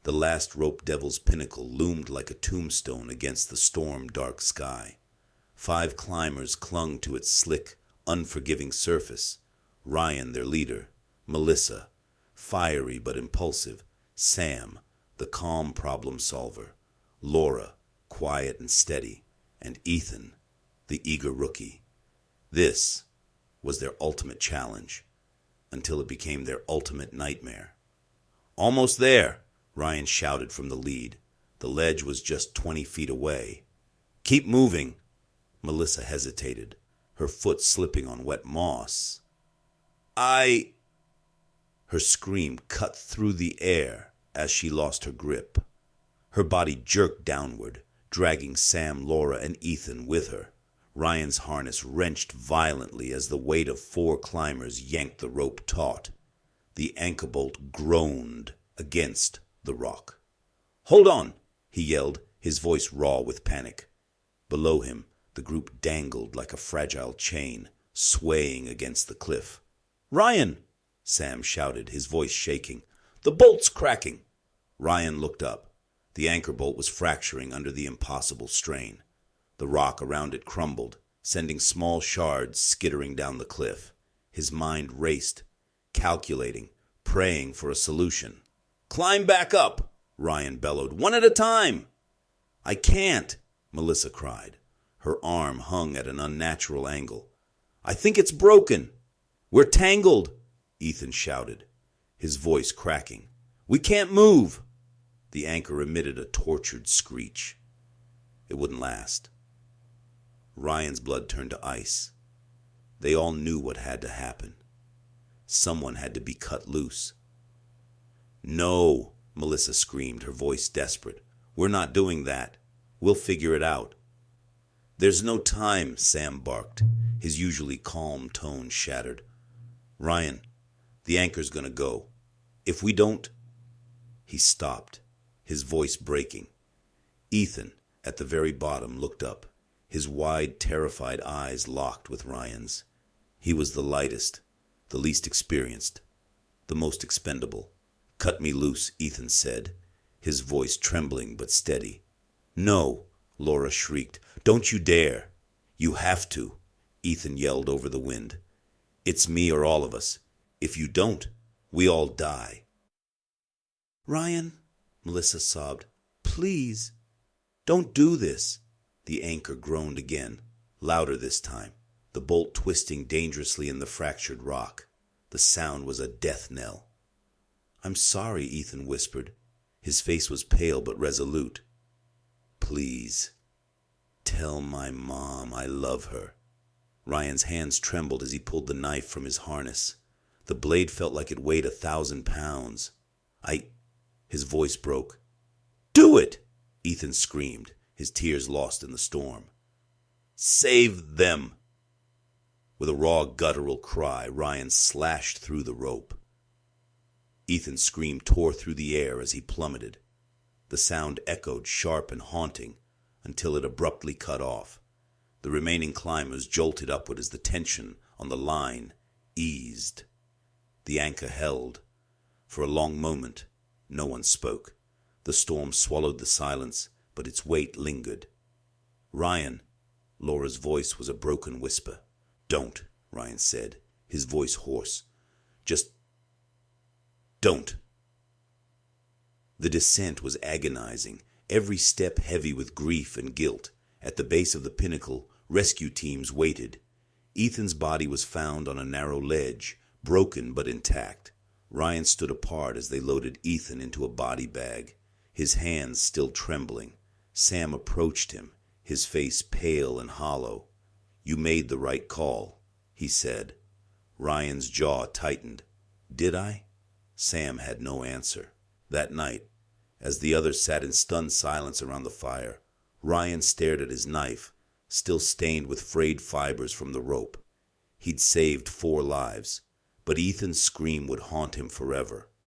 The last rope devil's pinnacle loomed like a tombstone against the storm-dark sky. 5 climbers clung to its slick, unforgiving surface. Ryan, their leader, Melissa, fiery but impulsive, Sam, the calm problem solver, Laura, quiet and steady, and Ethan, the eager rookie. This was their ultimate challenge, until it became their ultimate nightmare. "Almost there," Ryan shouted from the lead. The ledge was just 20 feet away. "Keep moving." Melissa hesitated, her foot slipping on wet moss. Her scream cut through the air as she lost her grip. Her body jerked downward, dragging Sam, Laura, and Ethan with her. Ryan's harness wrenched violently as the weight of 4 climbers yanked the rope taut. The anchor bolt groaned against the rock. "Hold on!" he yelled, his voice raw with panic. Below him, the group dangled like a fragile chain, swaying against the cliff. "Ryan!" Sam shouted, his voice shaking. "The bolt's cracking!" Ryan looked up. The anchor bolt was fracturing under the impossible strain. The rock around it crumbled, sending small shards skittering down the cliff. His mind raced, calculating, praying for a solution. "Climb back up!" Ryan bellowed. "One at a time!" "I can't!" Melissa cried. Her arm hung at an unnatural angle. "I think it's broken!" "We're tangled!" Ethan shouted, his voice cracking. "We can't move!" The anchor emitted a tortured screech. It wouldn't last. Ryan's blood turned to ice. They all knew what had to happen. Someone had to be cut loose. "No!" Melissa screamed, her voice desperate. "We're not doing that. We'll figure it out." "There's no time," Sam barked, his usually calm tone shattered. "Ryan, the anchor's gonna go. If we don't—" He stopped, his voice breaking. Ethan, at the very bottom, looked up, his wide, terrified eyes locked with Ryan's. He was the lightest, the least experienced, the most expendable. "Cut me loose," Ethan said, his voice trembling but steady. "No!" Laura shrieked. "Don't you dare!" "You have to!" Ethan yelled over the wind. "It's me or all of us. If you don't, we all die." "Ryan," Melissa sobbed, "please, don't do this." The anchor groaned again, louder this time, the bolt twisting dangerously in the fractured rock. The sound was a death knell. "I'm sorry," Ethan whispered. His face was pale but resolute. "Please, tell my mom I love her." Ryan's hands trembled as he pulled the knife from his harness. The blade felt like it weighed 1,000 pounds. His voice broke. "Do it!" Ethan screamed, his tears lost in the storm. "Save them!" With a raw, guttural cry, Ryan slashed through the rope. Ethan's scream tore through the air as he plummeted. The sound echoed sharp and haunting until it abruptly cut off. The remaining climbers jolted upward as the tension on the line eased. The anchor held. For a long moment, no one spoke. The storm swallowed the silence, but its weight lingered. "Ryan," Laura's voice was a broken whisper. "Don't," Ryan said, his voice hoarse. "Just don't." The descent was agonizing, every step heavy with grief and guilt. At the base of the pinnacle, rescue teams waited. Ethan's body was found on a narrow ledge, broken but intact. Ryan stood apart as they loaded Ethan into a body bag, his hands still trembling. Sam approached him, his face pale and hollow. "You made the right call," he said. Ryan's jaw tightened. "Did I?" Sam had no answer. That night, as the others sat in stunned silence around the fire, Ryan stared at his knife, still stained with frayed fibers from the rope. He'd saved 4 lives, but Ethan's scream would haunt him forever.